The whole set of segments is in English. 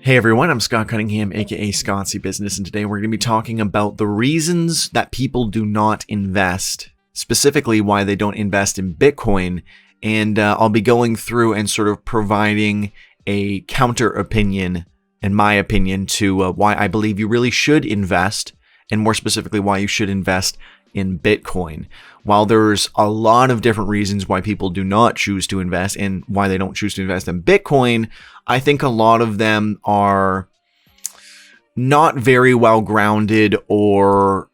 Hey everyone, I'm Scott Cunningham, aka Scottsy Business, and today we're going to be talking about the reasons that people do not invest, specifically why they don't invest in Bitcoin, and I'll be going through and sort of providing a counter opinion and my opinion to why I believe you really should invest, and more specifically why you should invest in Bitcoin. While there's a lot of different reasons why people do not choose to invest and why they don't choose to invest in Bitcoin, I think a lot of them are not very well grounded, or,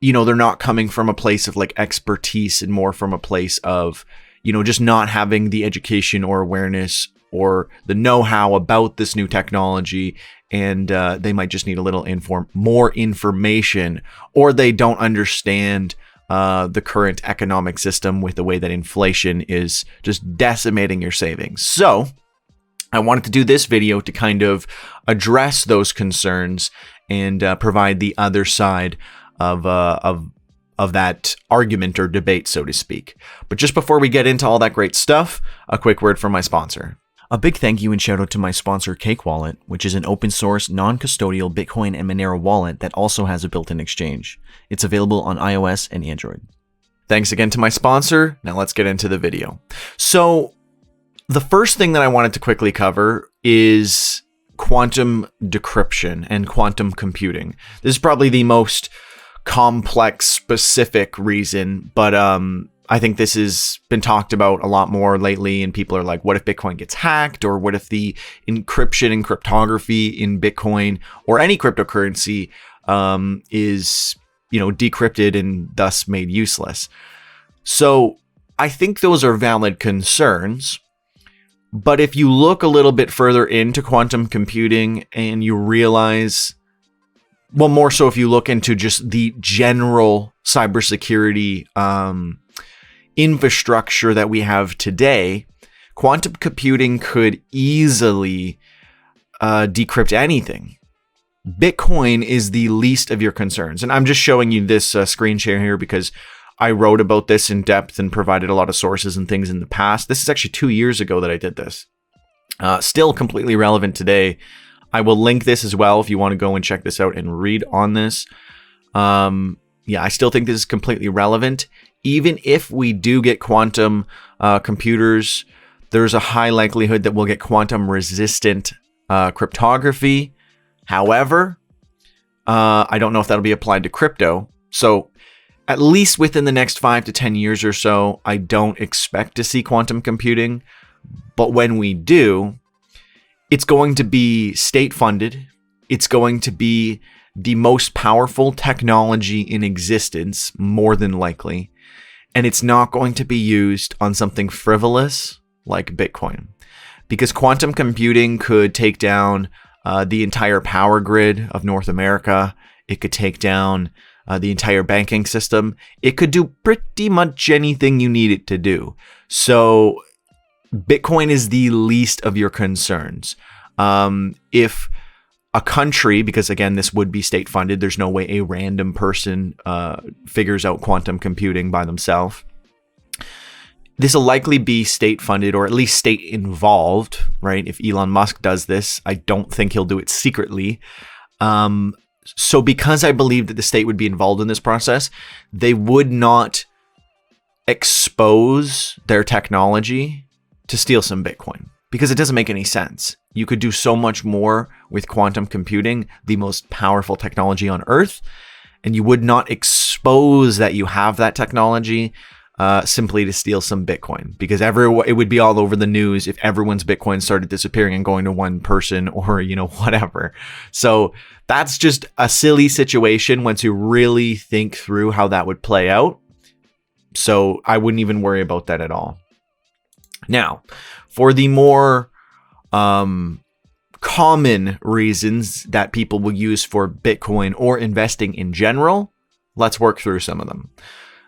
they're not coming from a place of like expertise and more from a place of, just not having the education or awareness or the know-how about this new technology. And they might just need a little more information, or they don't understand the current economic system with the way that inflation is just decimating your savings. So I wanted to do this video to kind of address those concerns and provide the other side of that argument or debate, so to speak. But just before we get into all that great stuff, a quick word from my sponsor. A big thank you and shout out to my sponsor, Cake Wallet, which is an open source, non-custodial Bitcoin and Monero wallet that also has a built-in exchange. It's available on iOS and Android. Thanks again to my sponsor. Now let's get into the video. So the first thing that I wanted to quickly cover is quantum decryption and quantum computing. This is probably the most complex, specific reason, but I think this has been talked about a lot more lately, and people are like, what if Bitcoin gets hacked? Or what if the encryption and cryptography in Bitcoin or any cryptocurrency is, decrypted and thus made useless? So I think those are valid concerns. But if you look a little bit further into quantum computing and you realize, well, more so if you look into just the general cybersecurity infrastructure that we have today, quantum computing could easily decrypt anything. Bitcoin is the least of your concerns. And I'm just showing you this screen share here because I wrote about this in depth and provided a lot of sources and things in the past. This is actually 2 years ago that I did this. Still completely relevant today. I will link this as well if you want to go and check this out and read on this. I still think this is completely relevant. Even if we do get quantum computers, there's a high likelihood that we'll get quantum resistant cryptography. However, I don't know if that'll be applied to crypto. So at least within the next 5 to 10 years or so, I don't expect to see quantum computing. But when we do, it's going to be state funded. It's going to be the most powerful technology in existence, more than likely. And it's not going to be used on something frivolous like Bitcoin. Because quantum computing could take down the entire power grid of North America. It could take down the entire banking system. It could do pretty much anything you need it to do. So Bitcoin is the least of your concerns. If a country, because again, this would be state funded, there's no way a random person figures out quantum computing by themselves. This will likely be state funded, or at least state involved, right? If Elon Musk does this, I don't think he'll do it secretly. So because I believe that the state would be involved in this process, they would not expose their technology to steal some Bitcoin, because it doesn't make any sense. You could do so much more with quantum computing, the most powerful technology on Earth, and you would not expose that you have that technology simply to steal some Bitcoin, because it would be all over the news if everyone's Bitcoin started disappearing and going to one person, or, whatever. So that's just a silly situation once you really think through how that would play out. So I wouldn't even worry about that at all. Now, for the more common reasons that people will use for Bitcoin or investing in general, let's work through some of them.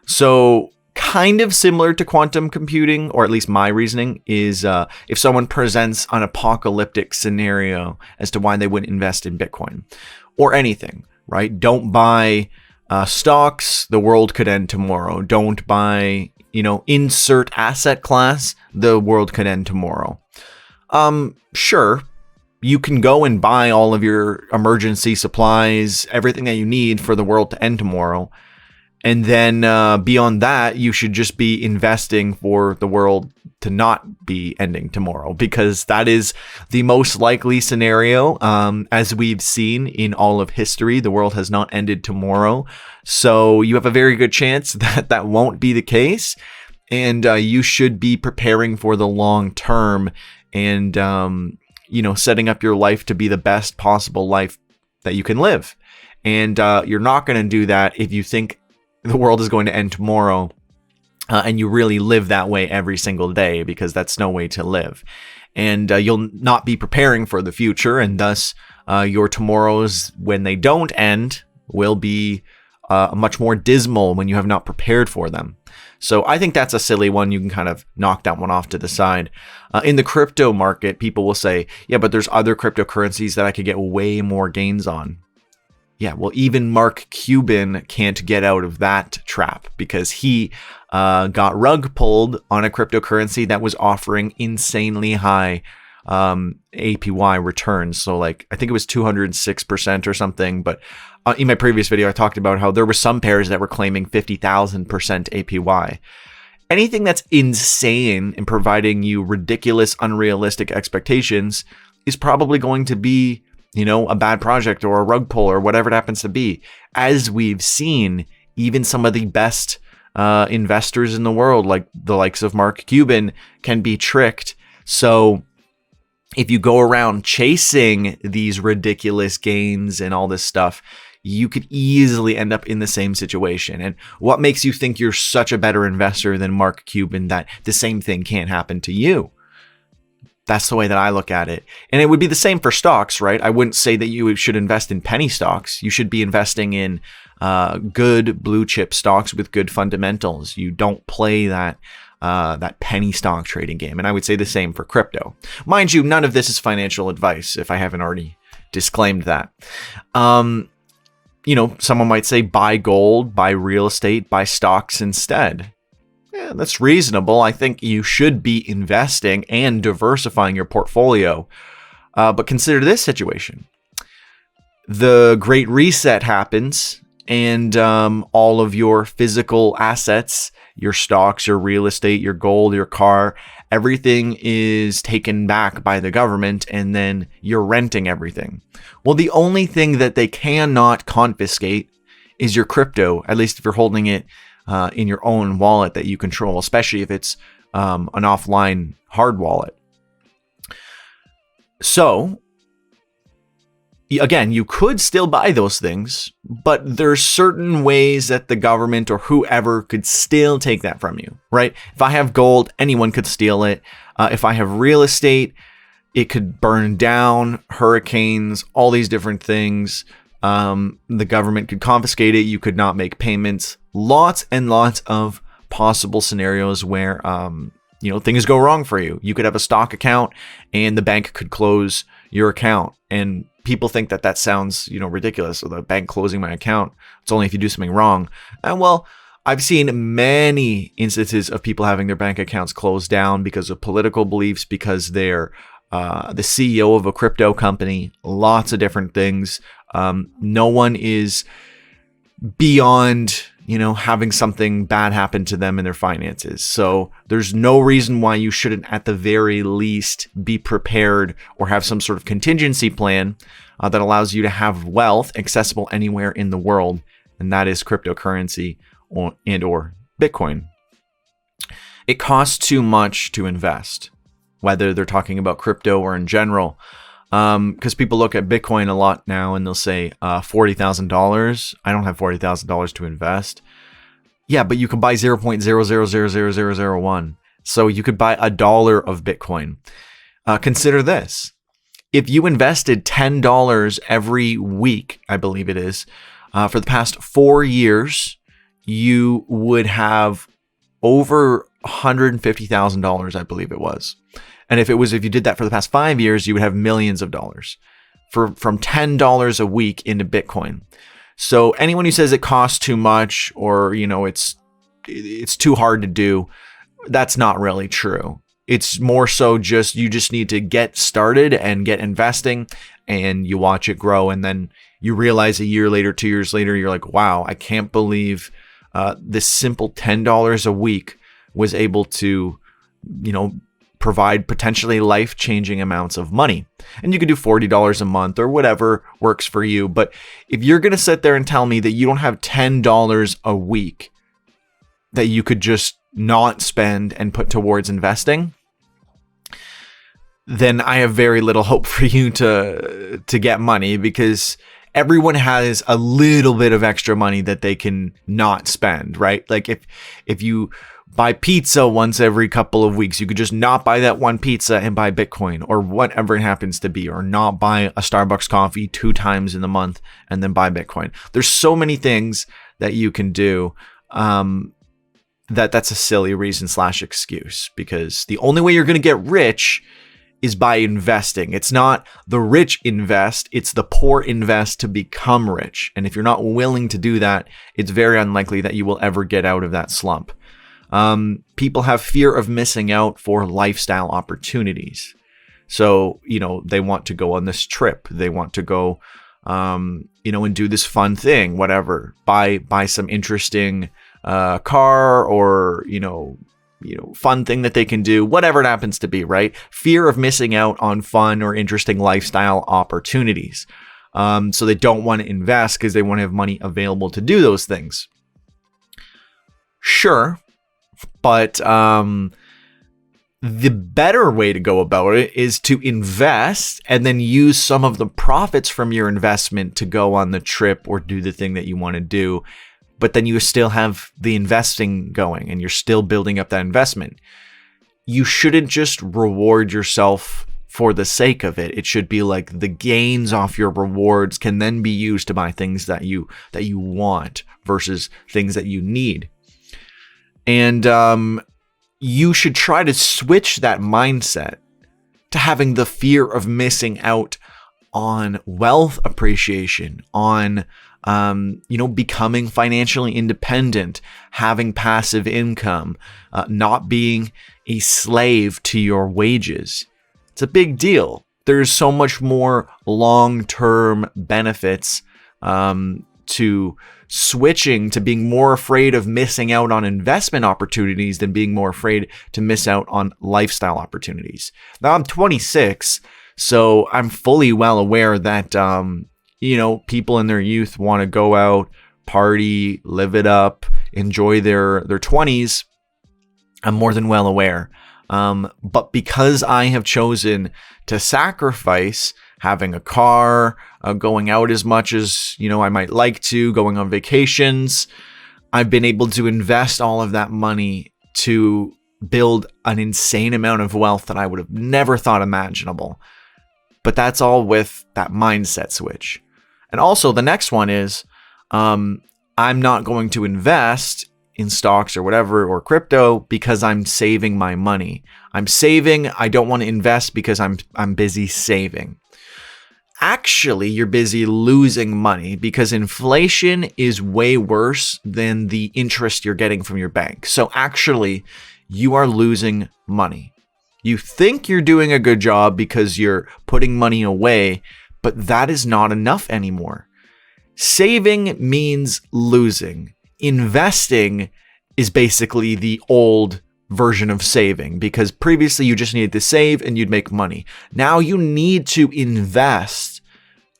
So kind of similar to quantum computing, or at least my reasoning, is if someone presents an apocalyptic scenario as to why they wouldn't invest in Bitcoin or anything, right? Don't buy stocks, the world could end tomorrow. Don't buy, insert asset class, the world could end tomorrow. Sure, you can go and buy all of your emergency supplies, everything that you need for the world to end tomorrow. And then beyond that, you should just be investing for the world to not be ending tomorrow, because that is the most likely scenario. As we've seen in all of history, the world has not ended tomorrow. So you have a very good chance that that won't be the case. And you should be preparing for the long term and, setting up your life to be the best possible life that you can live. And you're not going to do that if you think the world is going to end tomorrow and you really live that way every single day, because that's no way to live. And you'll not be preparing for the future, and thus your tomorrows, when they don't end, will be much more dismal when you have not prepared for them. So I think that's a silly one. You can kind of knock that one off to the side. In the crypto market, people will say, yeah, but there's other cryptocurrencies that I could get way more gains on. Yeah, well, even Mark Cuban can't get out of that trap, because he got rug pulled on a cryptocurrency that was offering insanely high APY returns. So I think it was 206% or something. But in my previous video, I talked about how there were some pairs that were claiming 50,000% APY. Anything that's insane and providing you ridiculous, unrealistic expectations is probably going to be, a bad project or a rug pull or whatever it happens to be. As we've seen, even some of the best investors in the world, like the likes of Mark Cuban, can be tricked. So if you go around chasing these ridiculous gains and all this stuff, you could easily end up in the same situation. And what makes you think you're such a better investor than Mark Cuban that the same thing can't happen to you? That's the way that I look at it. And it would be the same for stocks, right? I wouldn't say that you should invest in penny stocks. You should be investing in good blue chip stocks with good fundamentals. You don't play that penny stock trading game. And I would say the same for crypto. Mind you, none of this is financial advice, if I haven't already disclaimed that. Someone might say buy gold, buy real estate, buy stocks instead. Yeah, that's reasonable. I think you should be investing and diversifying your portfolio. But consider this situation. The Great Reset happens, and all of your physical assets, your stocks, your real estate, your gold, your car, everything is taken back by the government, and then you're renting everything. Well, the only thing that they cannot confiscate is your crypto, at least if you're holding it in your own wallet that you control, especially if it's an offline hard wallet. So, again, you could still buy those things, but there's certain ways that the government or whoever could still take that from you, right? If I have gold, anyone could steal it. If I have real estate, it could burn down, hurricanes, all these different things. The government could confiscate it. You could not make payments. Lots and lots of possible scenarios where, things go wrong for you. You could have a stock account and the bank could close your account. And people think that that sounds, ridiculous. So the bank closing my account, it's only if you do something wrong. And well, I've seen many instances of people having their bank accounts closed down because of political beliefs, because they're the CEO of a crypto company, lots of different things. No one is beyond, having something bad happen to them in their finances. So there's no reason why you shouldn't, at the very least, be prepared or have some sort of contingency plan that allows you to have wealth accessible anywhere in the world. And that is cryptocurrency or Bitcoin. It costs too much to invest, whether they're talking about crypto or in general. Because people look at Bitcoin a lot now and they'll say $40,000. I don't have $40,000 to invest. Yeah, but you can buy 0.00000001. So you could buy $1 of Bitcoin. Consider this. If you invested $10 every week, I believe it is, for the past 4 years, you would have over $150,000, I believe it was. And if you did that for the past 5 years, you would have millions of dollars from $10 a week into Bitcoin. So anyone who says it costs too much or, it's too hard to do, that's not really true. It's more so just you just need to get started and get investing, and you watch it grow. And then you realize a year later, 2 years later, you're like, wow, I can't believe this simple $10 a week was able to, provide potentially life-changing amounts of money. And you could do $40 a month or whatever works for you. But if you're going to sit there and tell me that you don't have $10 a week that you could just not spend and put towards investing, then I have very little hope for you to get money, because everyone has a little bit of extra money that they can not spend, right? Like if you buy pizza once every couple of weeks, you could just not buy that one pizza and buy Bitcoin or whatever it happens to be, or not buy a Starbucks coffee 2 times in the month and then buy Bitcoin. There's so many things that you can do. That's a silly reason / excuse, because the only way you're going to get rich is by investing. It's not the rich invest, it's the poor invest to become rich. And if you're not willing to do that, it's very unlikely that you will ever get out of that slump. People have fear of missing out for lifestyle opportunities. So, they want to go on this trip. They want to go, and do this fun thing, whatever, buy some interesting car, or, fun thing that they can do, whatever it happens to be, right? Fear of missing out on fun or interesting lifestyle opportunities. So they don't want to invest because they want to have money available to do those things. Sure. But the better way to go about it is to invest and then use some of the profits from your investment to go on the trip or do the thing that you want to do. But then you still have the investing going and you're still building up that investment. You shouldn't just reward yourself for the sake of it. It should be like the gains off your rewards can then be used to buy things that you want versus things that you need. And you should try to switch that mindset to having the fear of missing out on wealth appreciation, on becoming financially independent, having passive income, not being a slave to your wages. It's a big deal. There's so much more long-term benefits to switching to being more afraid of missing out on investment opportunities than being more afraid to miss out on lifestyle opportunities. Now I'm 26, so I'm fully well aware that, people in their youth want to go out, party, live it up, enjoy their 20s. I'm more than well aware. But because I have chosen to sacrifice having a car, going out as much as, I might like to, going on vacations, I've been able to invest all of that money to build an insane amount of wealth that I would have never thought imaginable. But that's all with that mindset switch. And also the next one is, I'm not going to invest in stocks or whatever, or crypto, because I'm saving my money. I'm saving. I don't want to invest because I'm busy saving. Actually, you're busy losing money because inflation is way worse than the interest you're getting from your bank. So actually, you are losing money. You think you're doing a good job because you're putting money away, but that is not enough anymore. Saving means losing. Investing is basically the old version of saving, because previously you just needed to save and you'd make money. Now you need to invest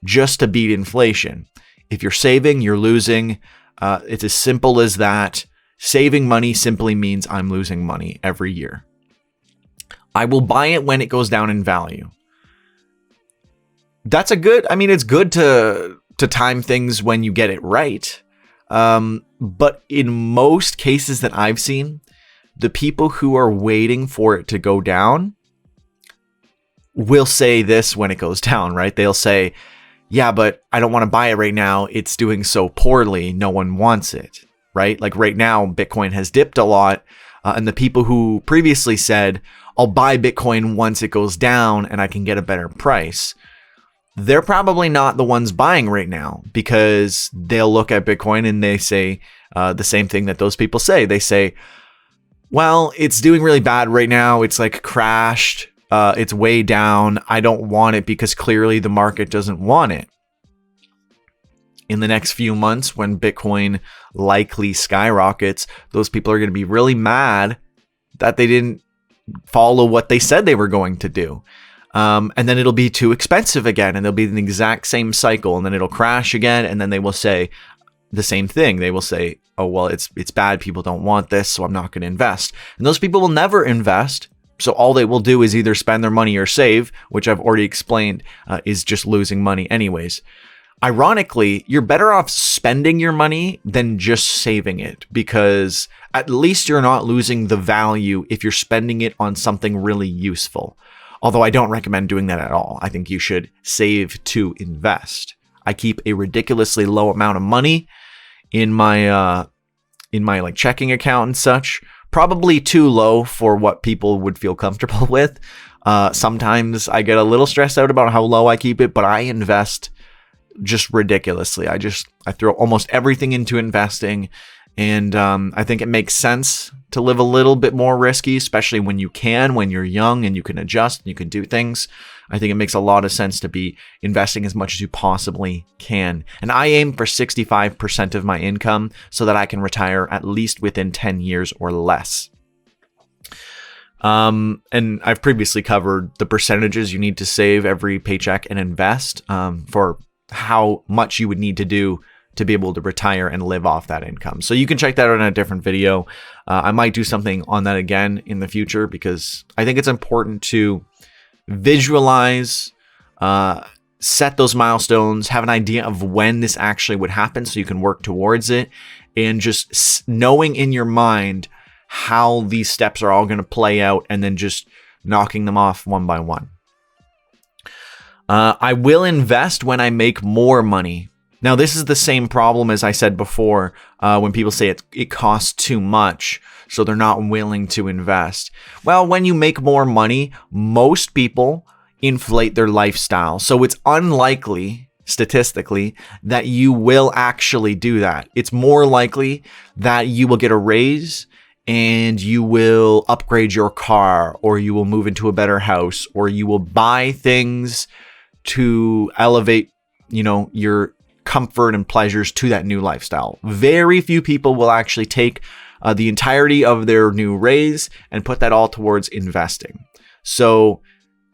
just to beat inflation. If you're saving, you're losing. It's as simple as that. Saving money simply means I'm losing money every year. I will buy it when it goes down in value. It's good to time things when you get it right. But in most cases that I've seen, the people who are waiting for it to go down will say this when it goes down, right? They'll say, yeah, but I don't want to buy it right now. It's doing so poorly. No one wants it, right? Like right now, Bitcoin has dipped a lot. And the people who previously said, I'll buy Bitcoin once it goes down and I can get a better price, they're probably not the ones buying right now, because they'll look at Bitcoin and they say the same thing that those people say. They say, well, it's doing really bad right now. It's like crashed. It's way down. I don't want it because clearly the market doesn't want it. In the next few months, when Bitcoin likely skyrockets, those people are going to be really mad that they didn't follow what they said they were going to do. And then it'll be too expensive again, and they'll be in the exact same cycle, and then it'll crash again, and then they will say the same thing. They will say, oh, well, it's bad. People don't want this, so I'm not going to invest. And those people will never invest. So all they will do is either spend their money or save, which I've already explained is just losing money anyways. Ironically, you're better off spending your money than just saving it, because at least you're not losing the value if you're spending it on something really useful. Although I don't recommend doing that at all. I think you should save to invest. I keep a ridiculously low amount of money in my like checking account and such. Probably too low for what people would feel comfortable with. Sometimes I get a little stressed out about how low I keep it, but I invest just ridiculously. I throw almost everything into investing, and I think it makes sense to live a little bit more risky, especially when you're young and you can adjust and you can do things. I think it makes a lot of sense to be investing as much as you possibly can. And I aim for 65% of my income so that I can retire at least within 10 years or less. And I've previously covered the percentages you need to save every paycheck and invest for how much you would need to do to be able to retire and live off that income. So you can check that out in a different video. I might do something on that again in the future, because I think it's important to visualize, set those milestones, have an idea of when this actually would happen so you can work towards it, and just knowing in your mind how these steps are all going to play out, and then just knocking them off one by one. I will invest when I make more money. Now, this is the same problem as I said before, when people say it costs too much, so they're not willing to invest. Well, when you make more money, most people inflate their lifestyle. So it's unlikely, statistically, that you will actually do that. It's more likely that you will get a raise and you will upgrade your car, or you will move into a better house, or you will buy things to elevate, your comfort and pleasures to that new lifestyle. Very few people will actually take the entirety of their new raise and put that all towards investing. So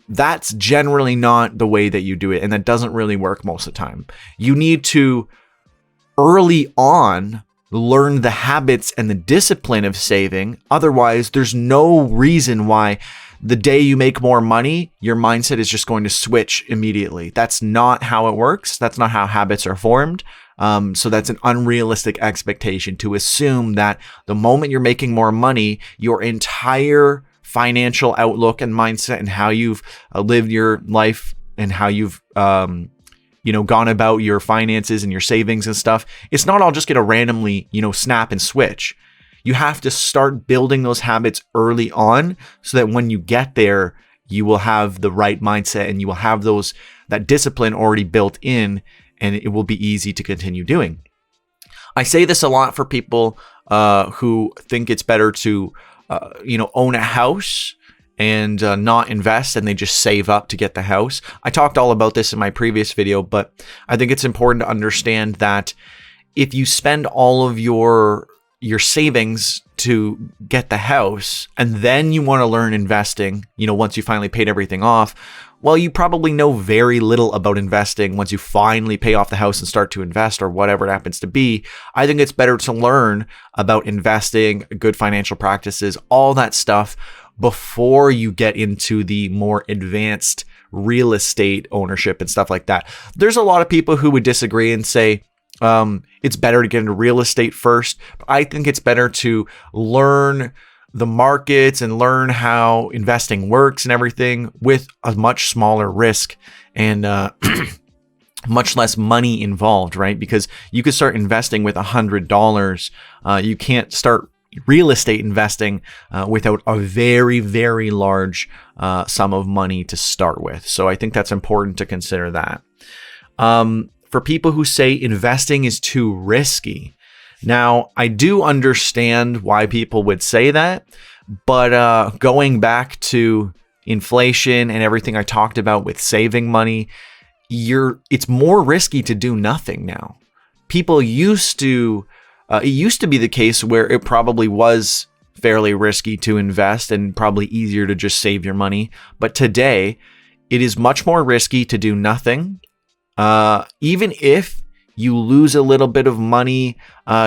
that's generally not the way that you do it, and that doesn't really work most of the time. You need to early on learn the habits and the discipline of saving. Otherwise, there's no reason why the day you make more money, your mindset is just going to switch immediately. That's not how it works. That's not how habits are formed. So that's an unrealistic expectation to assume that the moment you're making more money, your entire financial outlook and mindset and how you've lived your life and how you've gone about your finances and your savings and stuff, it's not all just going to randomly, snap and switch. You have to start building those habits early on so that when you get there, you will have the right mindset and you will have that discipline already built in, and it will be easy to continue doing. I say this a lot for people who think it's better to, own a house and not invest, and they just save up to get the house. I talked all about this in my previous video, but I think it's important to understand that if you spend all of your savings to get the house, and then you want to learn investing, once you finally paid everything off, well, you probably know very little about investing once you finally pay off the house and start to invest, or whatever it happens to be. I think it's better to learn about investing, good financial practices, all that stuff before you get into the more advanced real estate ownership and stuff like that. There's a lot of people who would disagree and say, it's better to get into real estate first. But I think it's better to learn the markets and learn how investing works and everything with a much smaller risk and much less money involved, right? Because you could start investing with $100. You can't start real estate investing without a very, very large sum of money to start with. So I think that's important to consider that. For people who say investing is too risky. Now, I do understand why people would say that, But going back to inflation and everything I talked about with saving money, it's more risky to do nothing now. People used to, it used to be the case where it probably was fairly risky to invest and probably easier to just save your money. But today, it is much more risky to do nothing. Even if you lose a little bit of money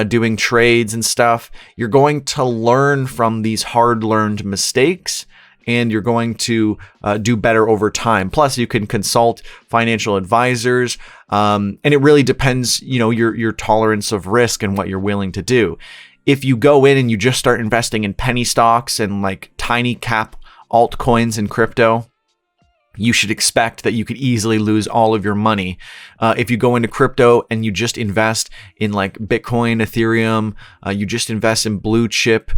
doing trades and stuff, you're going to learn from these hard-learned mistakes, and you're going to do better over time. Plus, you can consult financial advisors, and it really depends, your tolerance of risk and what you're willing to do. If you go in and you just start investing in penny stocks and like tiny cap altcoins and crypto, you should expect that you could easily lose all of your money. If you go into crypto and you just invest in like Bitcoin, Ethereum, you just invest in blue chip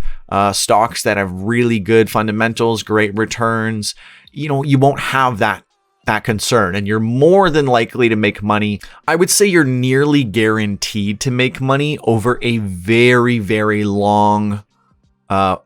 stocks that have really good fundamentals, great returns, you won't have that concern, and you're more than likely to make money. I would say you're nearly guaranteed to make money over a very, very long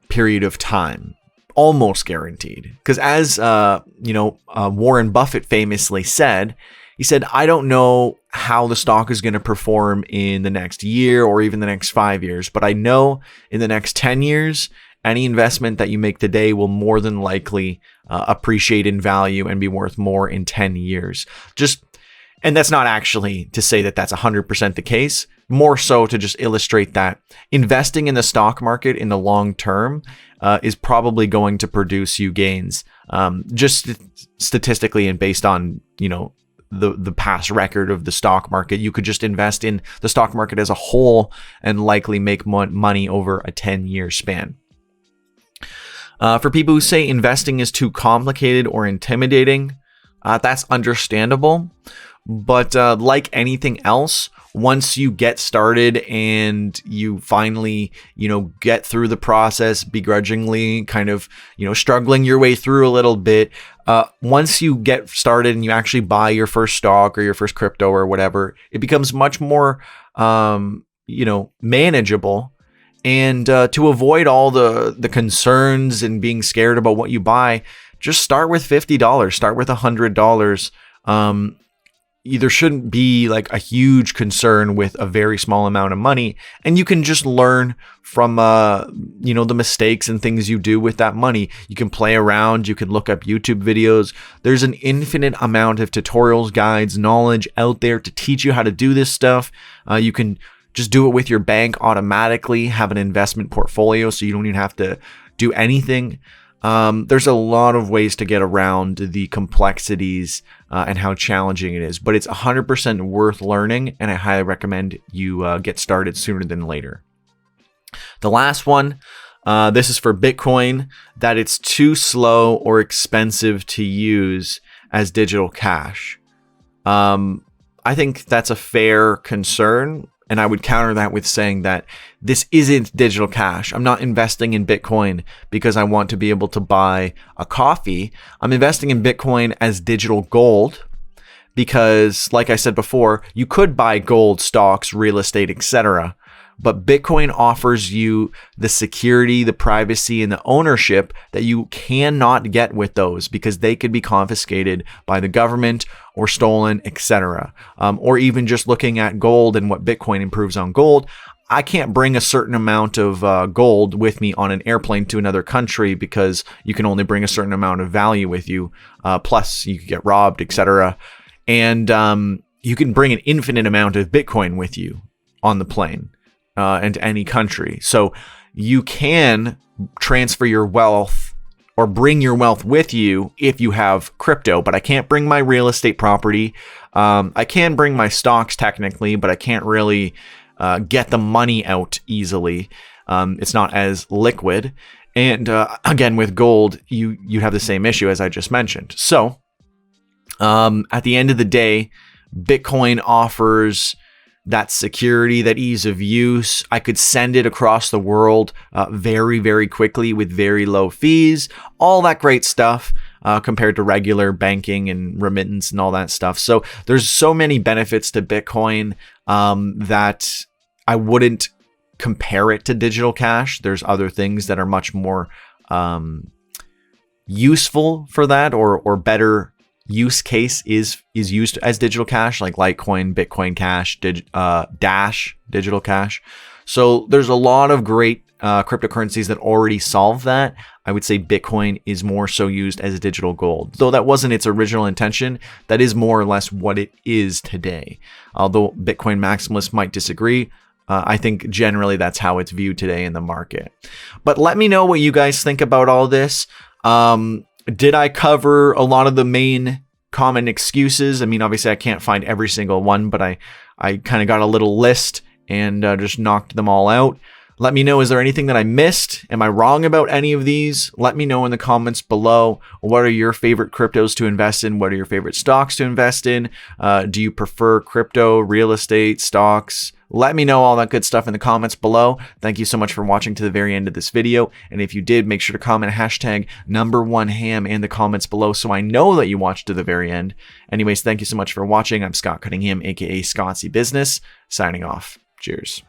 period of time. Almost guaranteed. Because as Warren Buffett famously said, he said, I don't know how the stock is going to perform in the next year or even the next 5 years, but I know in the next 10 years, any investment that you make today will more than likely appreciate in value and be worth more in 10 years. And that's not actually to say that that's 100% the case, more so to just illustrate that investing in the stock market in the long term is probably going to produce you gains, just statistically and based on, the past record of the stock market. You could just invest in the stock market as a whole and likely make money over a 10-year span. For people who say investing is too complicated or intimidating, that's understandable. But like anything else, once you get started and you finally, get through the process begrudgingly, kind of, struggling your way through a little bit, once you get started and you actually buy your first stock or your first crypto or whatever, it becomes much more, manageable. And to avoid all the concerns and being scared about what you buy, just start with $50, start with $100. There shouldn't be like a huge concern with a very small amount of money, and you can just learn from the mistakes and things you do with that money. You can play around, you can look up YouTube videos. There's an infinite amount of tutorials, guides, knowledge out there to teach you how to do this stuff. You can just do it with your bank automatically, have an investment portfolio so you don't even have to do anything. There's a lot of ways to get around the complexities and how challenging it is, but it's 100% worth learning, and I highly recommend you get started sooner than later. The last one, this is for Bitcoin, that it's too slow or expensive to use as digital cash. I think that's a fair concern. And I would counter that with saying that this isn't digital cash. I'm not investing in Bitcoin because I want to be able to buy a coffee. I'm investing in Bitcoin as digital gold because, like I said before, you could buy gold, stocks, real estate, etc. But Bitcoin offers you the security, the privacy, and the ownership that you cannot get with those because they could be confiscated by the government or stolen, etc. Or even just looking at gold and what Bitcoin improves on gold. I can't bring a certain amount of gold with me on an airplane to another country because you can only bring a certain amount of value with you. Plus, you could get robbed, etc. And you can bring an infinite amount of Bitcoin with you on the plane. And to any country. So you can transfer your wealth or bring your wealth with you if you have crypto, but I can't bring my real estate property. I can bring my stocks technically, but I can't really get the money out easily. It's not as liquid. And again, with gold, you have the same issue as I just mentioned. So at the end of the day, Bitcoin offers that security, that ease of use. I could send it across the world very, very quickly with very low fees, all that great stuff compared to regular banking and remittance and all that stuff. So there's so many benefits to Bitcoin that I wouldn't compare it to digital cash. There's other things that are much more useful for that, or better use case is used as digital cash, like Litecoin, Bitcoin Cash, Dash, digital cash. So there's a lot of great cryptocurrencies that already solve that. I would say Bitcoin is more so used as digital gold. Though that wasn't its original intention, that is more or less what it is today. Although Bitcoin maximalists might disagree, I think generally that's how it's viewed today in the market. But let me know what you guys think about all this. Did I cover a lot of the main common excuses? I mean, obviously I can't find every single one, but I kind of got a little list and just knocked them all out. Let me know, is there anything that I missed? Am I wrong about any of these? Let me know in the comments below. What are your favorite cryptos to invest in? What are your favorite stocks to invest in? Do you prefer crypto, real estate, stocks? Let me know all that good stuff in the comments below. Thank you so much for watching to the very end of this video. And if you did, make sure to comment hashtag #1ham in the comments below so I know that you watched to the very end. Anyways, thank you so much for watching. I'm Scott Cunningham, aka Scottsy Business, signing off. Cheers.